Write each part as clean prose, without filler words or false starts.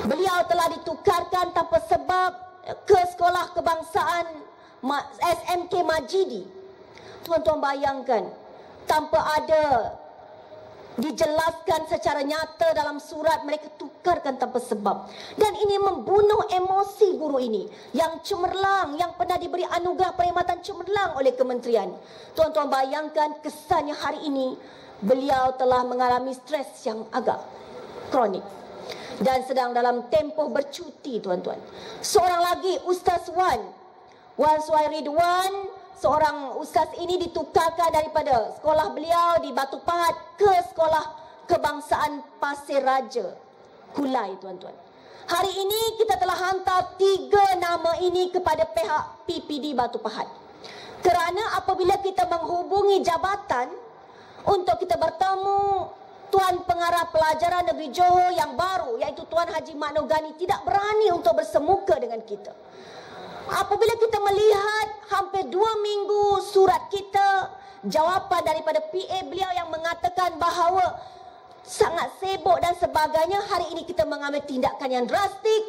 Beliau telah ditukarkan tanpa sebab ke Sekolah Kebangsaan SMK Majidi. Tuan-tuan bayangkan, tanpa ada dijelaskan secara nyata dalam surat, mereka tukarkan tanpa sebab. Dan ini membunuh emosi guru ini yang cemerlang, yang pernah diberi anugerah perkhidmatan cemerlang oleh kementerian. Tuan-tuan bayangkan kesannya hari ini beliau telah mengalami stres yang agak kronik dan sedang dalam tempoh bercuti, tuan-tuan. Seorang lagi, Ustaz Wan Suairidwan, seorang ustaz ini ditukarkan daripada sekolah beliau di Batu Pahat ke Sekolah Kebangsaan Pasir Raja, Kulai, tuan-tuan. Hari ini kita telah hantar 3 nama ini kepada pihak PPD Batu Pahat. Kerana apabila kita menghubungi jabatan untuk kita bertemu, Tuan Pengarah Pelajaran Negeri Johor yang baru, iaitu Tuan Haji Mat Nur Gani, tidak berani untuk bersemuka dengan kita. Apabila kita melihat hampir 2 minggu surat kita, jawapan daripada PA beliau yang mengatakan bahawa sangat sibuk dan sebagainya, hari ini kita mengambil tindakan yang drastik.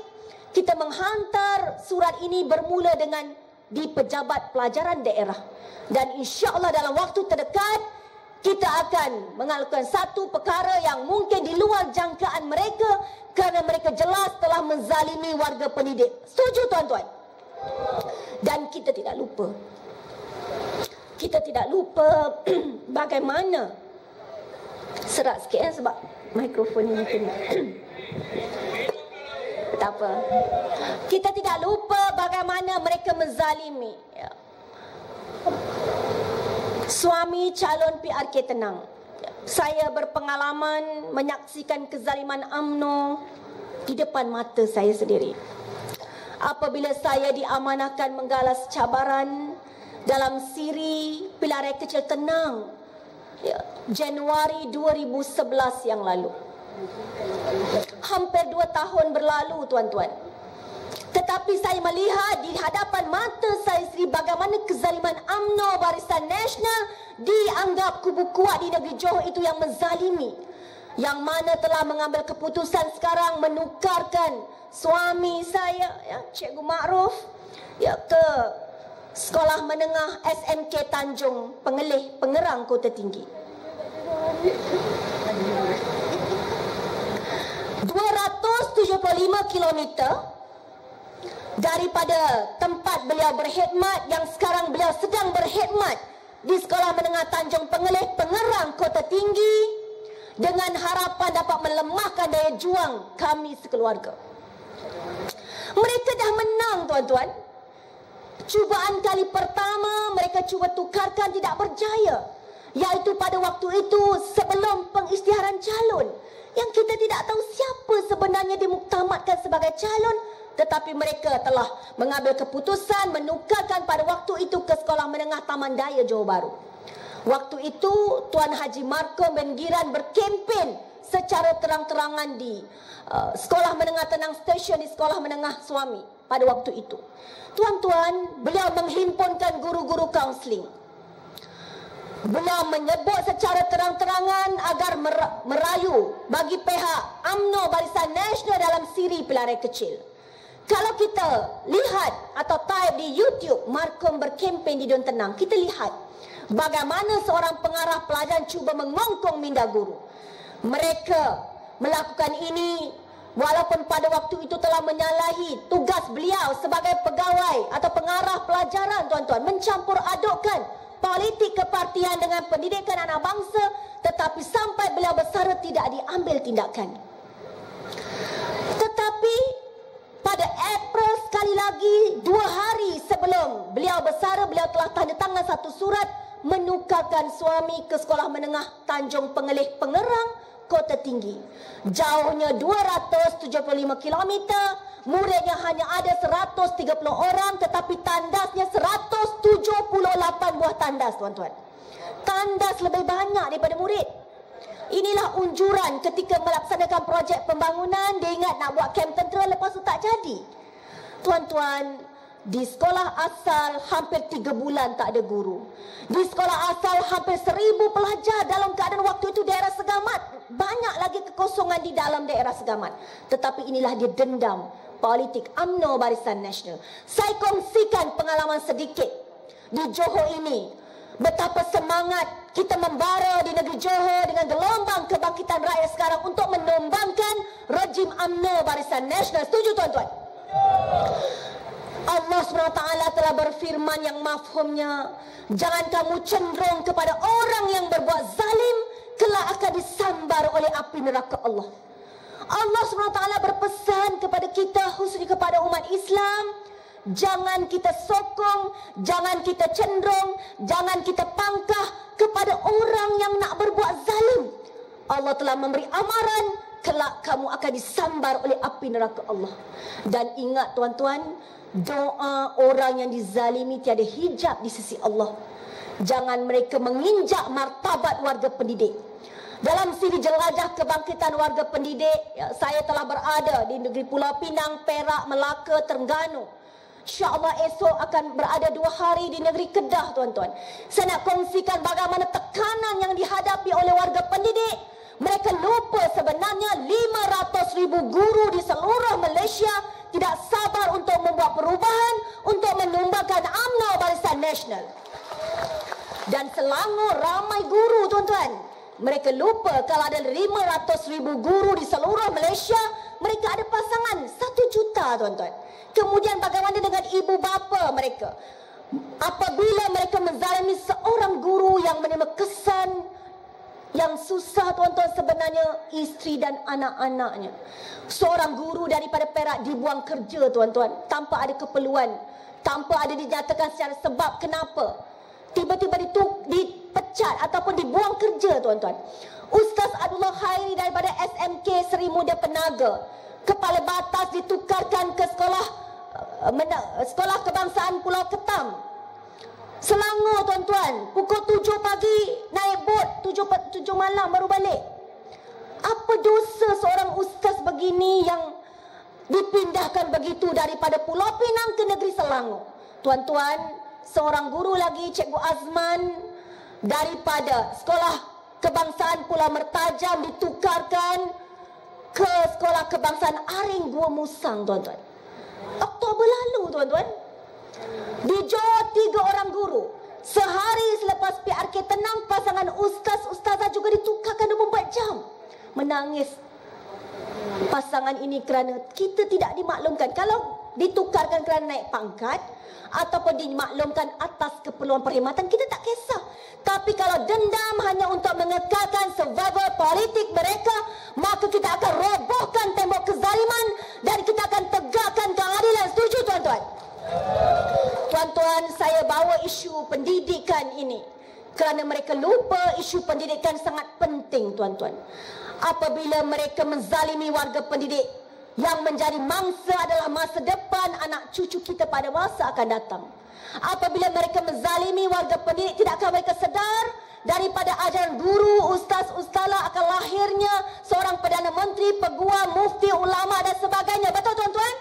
Kita menghantar surat ini bermula dengan di Pejabat Pelajaran Daerah. Dan insya-Allah dalam waktu terdekat kita akan mengalukan satu perkara yang mungkin di luar jangkaan mereka, kerana mereka jelas telah menzalimi warga pendidik. Setuju, tuan-tuan? Dan kita tidak lupa bagaimana, serak sikit sebab mikrofon ini kena. Tak apa. Kita tidak lupa bagaimana mereka menzalimi suami calon PRK Tenang. Saya berpengalaman menyaksikan kezaliman UMNO di depan mata saya sendiri. Apabila saya diamanahkan menggalas cabaran dalam siri Pilihan Kecil Tenang, Januari 2011 yang lalu. Hampir 2 tahun berlalu, tuan-tuan. Tetapi saya melihat di hadapan mata saya sendiri bagaimana kezaliman UMNO Barisan Nasional dianggap kubu kuat di negeri Johor itu yang menzalimi, yang mana telah mengambil keputusan sekarang menukarkan suami saya, Cikgu Ma'ruf, ke Sekolah Menengah SMK Tanjung Pengelih, Pengerang, Kota Tinggi. 275 kilometer daripada tempat beliau berkhidmat, yang sekarang beliau sedang berkhidmat di Sekolah Menengah Tanjung Pengelih, Pengerang, Kota Tinggi, dengan harapan dapat melemahkan daya juang kami sekeluarga. Mereka dah menang, tuan-tuan. Cubaan kali pertama mereka cuba tukarkan, tidak berjaya, iaitu pada waktu itu sebelum pengisytiharan calon, yang kita tidak tahu siapa sebenarnya dimuktamadkan sebagai calon. Tetapi mereka telah mengambil keputusan menukarkan pada waktu itu ke Sekolah Menengah Taman Daya Johor Bahru. Waktu itu Tuan Haji Markom bin Giran berkempen secara terang-terangan di Sekolah Menengah Tenang Stesen, di Sekolah Menengah Suami pada waktu itu. Tuan-tuan, beliau menghimpunkan guru-guru kaunseling. Beliau menyebut secara terang-terangan agar merayu bagi pihak UMNO Barisan Nasional dalam siri Pilihan Kecil. Kalau kita lihat atau type di YouTube Markom berkempen di Don Tenang, kita lihat bagaimana seorang pengarah pelajaran cuba mengongkong minda guru. Mereka melakukan ini walaupun pada waktu itu telah menyalahi tugas beliau sebagai pegawai atau pengarah pelajaran, tuan-tuan, mencampur adukkan politik kepartian dengan pendidikan anak bangsa, tetapi sampai beliau bersara tidak diambil tindakan. Tetapi pada April sekali lagi, 2 hari sebelum beliau bersara, beliau telah tanda tangan satu surat menukarkan suami ke Sekolah Menengah Tanjung Pengelih, Pengerang, Kota Tinggi. Jauhnya 275 km, muridnya hanya ada 130 orang, tetapi tandasnya 178 buah tandas, tuan-tuan. Tandas lebih banyak daripada murid. Inilah unjuran ketika melaksanakan projek pembangunan. Dia ingat nak buat kamp tentera, lepas tu tak jadi. Tuan-tuan, Di sekolah asal hampir 3 bulan tak ada guru. Di sekolah asal hampir 1000 pelajar dalam keadaan waktu itu daerah Segamat. Banyak lagi kekosongan di dalam daerah Segamat. Tetapi inilah dia dendam politik UMNO Barisan Nasional. Saya kongsikan pengalaman sedikit di Johor ini. Betapa semangat kita membara di negeri Johor dengan gelombang kebangkitan rakyat sekarang untuk menumbangkan rejim UMNO Barisan Nasional. Setuju tuan-tuan? Allah SWT telah berfirman yang mafhumnya, jangan kamu cenderung kepada orang yang berbuat zalim, kelak akan disambar oleh api neraka Allah. Allah SWT berpesan kepada kita, khususnya kepada umat Islam, jangan kita sokong, jangan kita cenderung, jangan kita pangkah kepada orang yang nak berbuat zalim. Allah telah memberi amaran, kelak kamu akan disambar oleh api neraka Allah. Dan ingat tuan-tuan, doa orang yang dizalimi tiada hijab di sisi Allah. Jangan mereka menginjak martabat warga pendidik. Dalam siri jelajah kebangkitan warga pendidik, saya telah berada di negeri Pulau Pinang, Perak, Melaka, Terengganu. InsyaAllah esok akan berada 2 hari di negeri Kedah tuan-tuan. Saya nak kongsikan bagaimana tekanan yang dihadapi oleh warga pendidik. Mereka lupa sebenarnya 500,000 guru di seluruh Malaysia tidak sabar untuk membuat perubahan, untuk menumbangkan UMNO Barisan Nasional. Dan Selangor ramai guru tuan-tuan. Mereka lupa kalau ada 500,000 guru di seluruh Malaysia, mereka ada pasangan 1 juta tuan-tuan. Kemudian bagaimana dengan ibu bapa mereka? Apabila mereka menzalimi seorang guru yang menerima kesan yang susah tuan-tuan, sebenarnya isteri dan anak-anaknya. Seorang guru daripada Perak dibuang kerja tuan-tuan, tanpa ada keperluan, tanpa ada dinyatakan secara sebab kenapa. Tiba-tiba dipecat ataupun dibuang kerja tuan-tuan. Ustaz Abdullah Khairi daripada SMK Seri Muda Penaga, kepala batas ditukarkan ke sekolah kebangsaan Pulau Ketam, Selangor tuan-tuan. Pukul 7 pagi naik bot, 7 malam baru balik. Apa dosa seorang ustaz begini yang dipindahkan begitu daripada Pulau Pinang ke negeri Selangor? Tuan-tuan, seorang guru lagi, Cikgu Azman, daripada sekolah kebangsaan Pulau Mertajam ditukarkan ke sekolah kebangsaan Aring Gua Musang tuan-tuan. Oktober lalu tuan-tuan. Di Johor 3 orang guru. Sehari selepas PRK tenang, pasangan ustaz-ustazah juga ditukarkan 24 jam. Menangis pasangan ini kerana kita tidak dimaklumkan. Kalau ditukarkan kerana naik pangkat ataupun dimaklumkan atas keperluan perkhidmatan, kita tak kisah. Tapi kalau dendam hanya untuk mengekalkan survival politik mereka, maka kita akan robohkan tembok kezaliman dan kita akan tegakkan keadilan. Setuju tuan-tuan? Tuan-tuan, saya bawa isu pendidikan ini kerana mereka lupa isu pendidikan sangat penting tuan-tuan. Apabila mereka menzalimi warga pendidik, yang menjadi mangsa adalah masa depan anak cucu kita pada masa akan datang. Apabila mereka menzalimi warga pendidik, tidakkah mereka sedar daripada ajaran guru, ustaz, ustazah akan lahirnya seorang Perdana Menteri, peguam, mufti, ulama dan sebagainya. Betul tuan-tuan?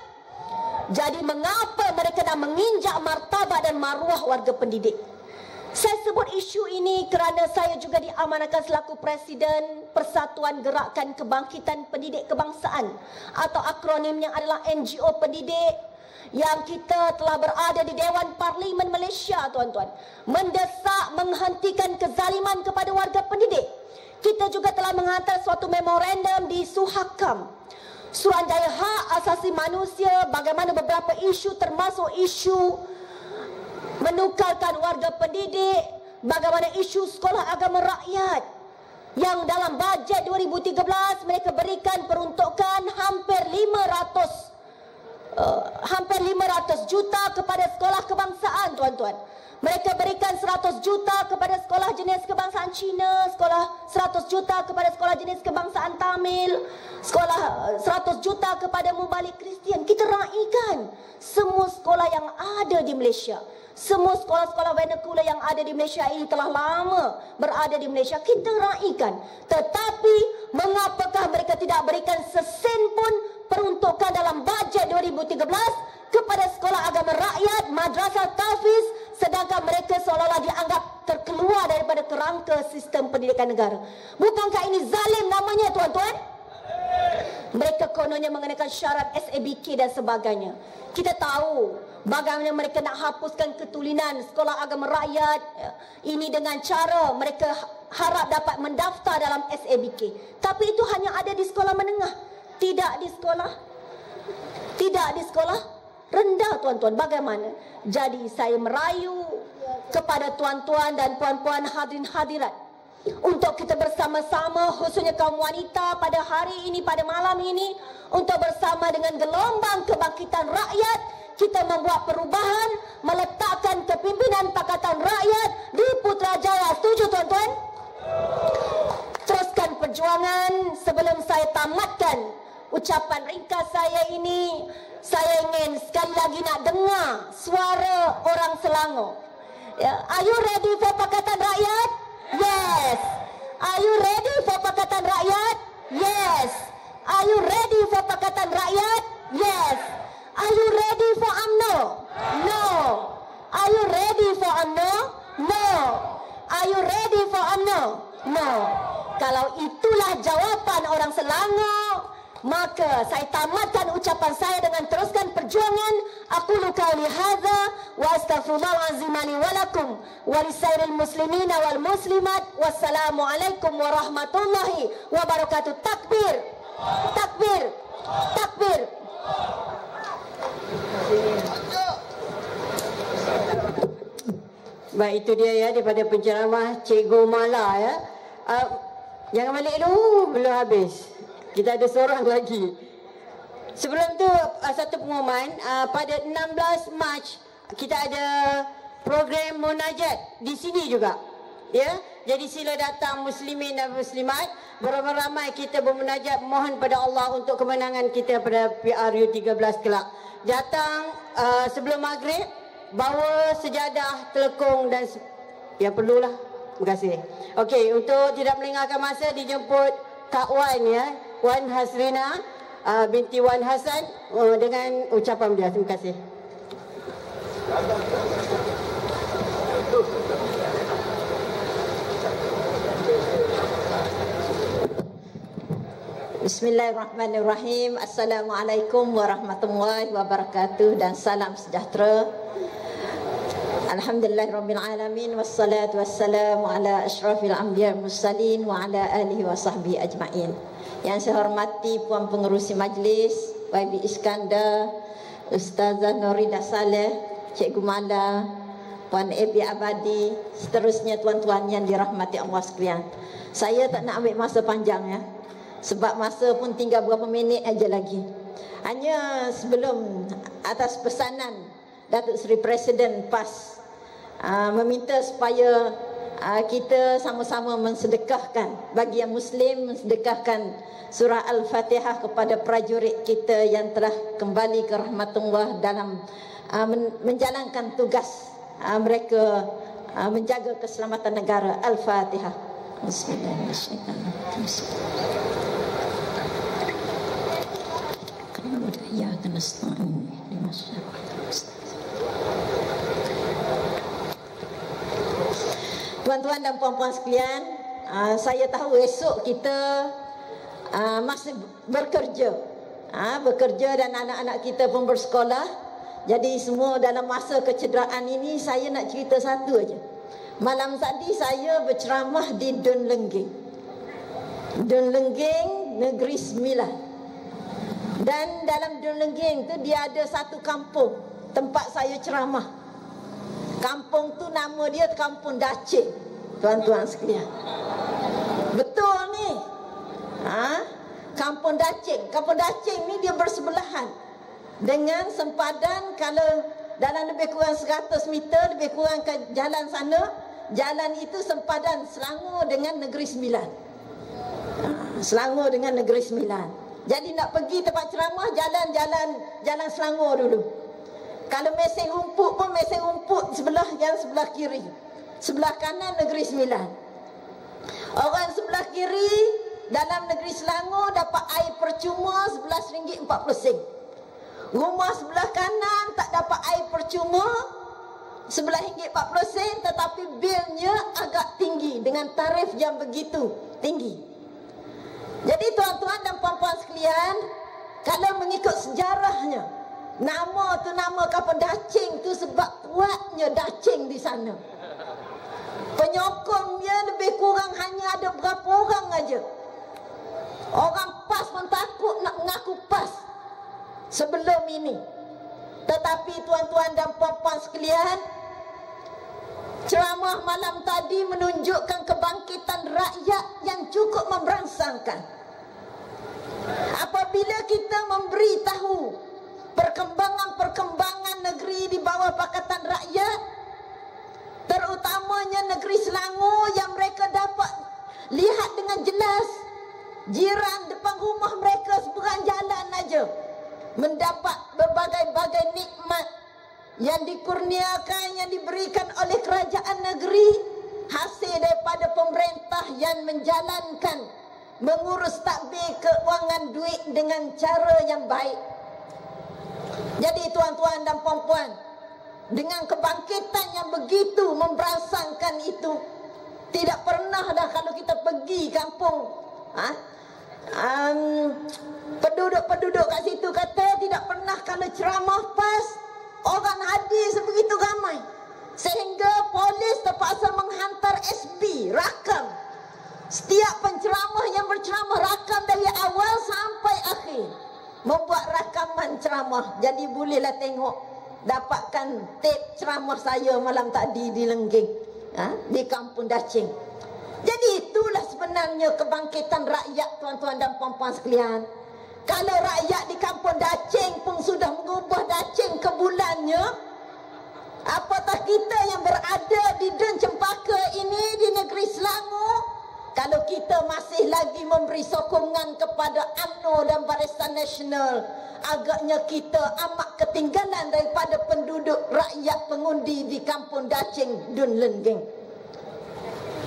Jadi mengapa mereka nak menginjak martabat dan maruah warga pendidik? Saya sebut isu ini kerana saya juga diamanahkan selaku Presiden Persatuan Gerakan Kebangkitan Pendidik Kebangsaan atau akronimnya adalah NGO Pendidik, yang kita telah berada di Dewan Parlimen Malaysia tuan-tuan, mendesak menghentikan kezaliman kepada warga pendidik. Kita juga telah menghantar suatu memorandum di Suhakam, Suruhanjaya Hak Asasi Manusia, bagaimana beberapa isu termasuk isu menukarkan warga pendidik, bagaimana isu sekolah agama rakyat yang dalam bajet 2013 mereka berikan peruntukan hampir 500 juta kepada sekolah kebangsaan tuan-tuan. Mereka berikan 100 juta kepada sekolah jenis kebangsaan Cina, 100 juta kepada sekolah jenis kebangsaan Tamil, 100 juta kepada Mubalik Kristian. Kita raikan semua sekolah yang ada di Malaysia. Semua sekolah-sekolah vernacular yang ada di Malaysia ini telah lama berada di Malaysia. Kita raikan. Tetapi mengapakah mereka tidak berikan sesen pun peruntukan dalam bajet 2013 kepada sekolah agama rakyat rakyat, madrasah tahfiz, sedangkan mereka seolah-olah dianggap terkeluar daripada kerangka sistem pendidikan negara. Bukankah ini zalim namanya, tuan-tuan? Mereka kononnya mengenakan syarat SABK dan sebagainya. Kita tahu bagaimana mereka nak hapuskan ketulinan sekolah agama rakyat. Ini dengan cara mereka harap dapat mendaftar dalam SABK. Tapi itu hanya ada di sekolah menengah, tidak di sekolah rendah, tuan-tuan. Bagaimana? Jadi saya merayu kepada tuan-tuan dan puan-puan hadirin hadirat untuk kita bersama-sama, khususnya kaum wanita pada hari ini, pada malam ini, untuk bersama dengan gelombang kebangkitan rakyat, kita membuat perubahan, meletakkan kepimpinan Pakatan Rakyat di Putrajaya. Setuju, tuan-tuan? Teruskan perjuangan. Sebelum saya tamatkan ucapan ringkas saya ini, saya ingin sekali lagi nak dengar suara orang Selangor. Are you ready for Pakatan Rakyat? Yes. Are you ready for Pakatan Rakyat? Yes. Are you ready for Pakatan Rakyat? Yes. Are you ready for UMNO? No. Are you ready for UMNO? No. Are you ready for UMNO? No. Kalau itulah jawapan orang Selangor, maka saya tamatkan ucapan saya dengan teruskan perjuangan. Aqulu qauli hadza wa astaghfirullahalazim li wa lakum wa lisairil muslimin wal muslimat. Wassalamu alaikum warahmatullahi wabarakatuh. Takbir. Takbir. Takbir. Baik, itu dia ya daripada penceramah Cikgu Mala ya. Jangan balik dulu, belum habis. Kita ada seorang lagi. Sebelum tu satu pengumuman, pada 16 Mac kita ada program munajat di sini juga. Ya. Jadi sila datang muslimin dan muslimat, beramai-ramai kita bermunajat mohon pada Allah untuk kemenangan kita pada PRU 13 kelak. Datang sebelum maghrib, bawa sejadah, telekung dan yang perlulah. Terima kasih. Okey, untuk tidak melengahkan masa dijemput Kak Wan ya. Wan Hasrina binti Wan Hasan dengan ucapan dia. Terima kasih. Bismillahirrahmanirrahim. Assalamualaikum warahmatullahi wabarakatuh dan salam sejahtera. Alhamdulillahirabbil alamin wassalatu wassalamu ala asyrafil anbiya'i mursalin wa ala alihi wa sahbihi ajmain. Yang saya hormati puan pengerusi majlis, YB Iskandar, Ustazah Nurida Saleh, Cikgu Mala, Puan Ebi Abadi, seterusnya tuan-tuan yang dirahmati Allah sekalian. Saya tak nak ambil masa panjang ya. Sebab masa pun tinggal beberapa minit aja lagi. Hanya sebelum atas pesanan Datuk Seri Presiden PAS meminta supaya kita sama-sama mensedekahkan, bagi yang Muslim mensedekahkan surah Al-Fatihah kepada prajurit kita yang telah kembali ke rahmatullah dalam menjalankan tugas mereka menjaga keselamatan negara. Al-Fatihah. Bismillahirrahmanirrahim. Ya, kena setengah di masyarakat. Tuan-tuan dan puan-puan sekalian, saya tahu esok kita masih bekerja. Bekerja dan anak-anak kita pun bersekolah. Jadi semua dalam masa kecederaan ini saya nak cerita satu aja. Malam tadi saya berceramah di Dun Lengging. Dun Lengging, Negeri Sembilan. Dan dalam Dun Lengging tu dia ada satu kampung tempat saya ceramah. Kampung tu nama dia Kampung Dacing. Tuan-tuan sekalian. Betul ni. Kampung Dacing. Kampung Dacing ni dia bersebelahan dengan sempadan, kalau dalam lebih kurang 100 meter, lebih kurang ke jalan sana. Jalan itu sempadan Selangor dengan Negeri Sembilan. Selangor dengan Negeri Sembilan. Jadi nak pergi tempat ceramah, jalan Selangor dulu. Kalau meseng rumput pun meseng rumput sebelah kiri. Sebelah kanan Negeri Sembilan. Orang sebelah kiri dalam Negeri Selangor dapat air percuma RM11.40. Rumah sebelah kanan tak dapat air percuma, RM11.40, tetapi bilnya agak tinggi dengan tarif yang begitu tinggi. Jadi tuan-tuan dan puan-puan sekalian, kalau mengikut sejarahnya, nama tu nama kapal Dacing tu sebab kuatnya Dacing di sana. Penyokongnya lebih kurang hanya ada berapa orang aja. Orang PAS pun takut nak mengaku PAS sebelum ini. Tetapi tuan-tuan dan puan-puan sekalian, ceramah malam tadi menunjukkan kebangkitan rakyat yang cukup memberangsangkan. Apabila kita memberitahu perkembangan-perkembangan negeri di bawah Pakatan Rakyat, terutamanya negeri Selangor, yang mereka dapat lihat dengan jelas, jiran depan rumah mereka seberang jalan aja mendapat berbagai-bagai nikmat yang dikurniakan, yang diberikan oleh kerajaan negeri, hasil daripada pemerintah yang menjalankan, mengurus tadbir keuangan duit dengan cara yang baik. Jadi tuan-tuan dan puan-puan, dengan kebangkitan yang begitu memberangsangkan itu, tidak pernah dah kalau kita pergi kampung, penduduk-penduduk kat situ kata tidak pernah kalau ceramah PAS orang hadir sebegitu ramai, sehingga polis terpaksa menghantar SB rakam setiap penceramah yang berceramah, rakam dari awal sampai akhir, membuat rakaman ceramah. Jadi bolehlah tengok, dapatkan tip ceramah saya malam tadi di Lenggeng, di Kampung Dacing. Jadi itulah sebenarnya kebangkitan rakyat, tuan-tuan dan puan-puan sekalian. Kalau rakyat di Kampung Dacing pun sudah mengubah Dacing ke bulannya, apatah kita yang berada di Den Cempaka ini, di negeri Selangor, kalau kita masih lagi memberi sokongan kepada UMNO dan Barisan Nasional, agaknya kita amat ketinggalan daripada penduduk rakyat pengundi di Kampung Dacing, Dun Lenggeng.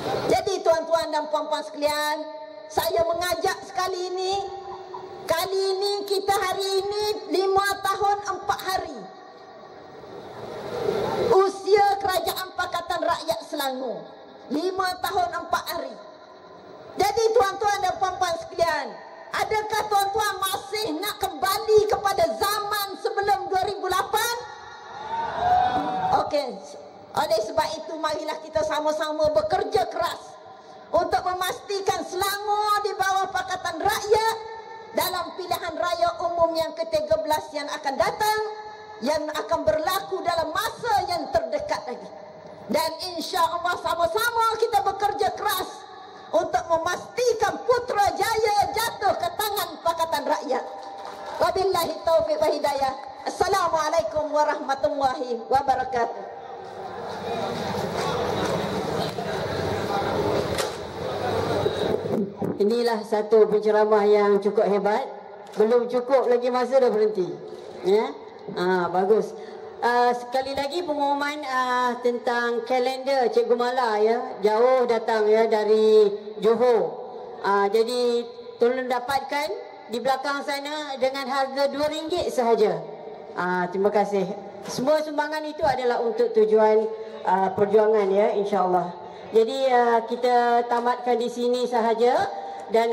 Jadi tuan-tuan dan puan-puan sekalian, saya mengajak sekali ini, kali ini kita hari ini 5 tahun 4 hari usia Kerajaan Pakatan Rakyat Selangor, 5 tahun 4 hari. Jadi tuan-tuan dan puan-puan sekalian, adakah tuan-tuan masih nak kembali kepada zaman sebelum 2008? Okey, oleh sebab itu marilah kita sama-sama bekerja keras untuk memastikan Selangor di bawah Pakatan Rakyat dalam pilihan raya umum yang ke-13 yang akan datang, yang akan berlaku dalam masa yang terdekat lagi. Dan insya-Allah sama-sama kita bekerja keras untuk memastikan Putrajaya jatuh ke tangan Pakatan Rakyat. Wabillahi taufiq wa hidayah. Assalamualaikum warahmatullahi wabarakatuh. Inilah satu penceramah yang cukup hebat. Belum cukup lagi masa dah berhenti. Ya, bagus. Sekali lagi pengumuman tentang kalender Cikgu Mala ya, jauh datang ya dari Johor. Jadi tolong dapatkan di belakang sana dengan harga RM2 sahaja. Terima kasih. Semua sumbangan itu adalah untuk tujuan perjuangan ya, insya-Allah. Jadi kita tamatkan di sini sahaja dan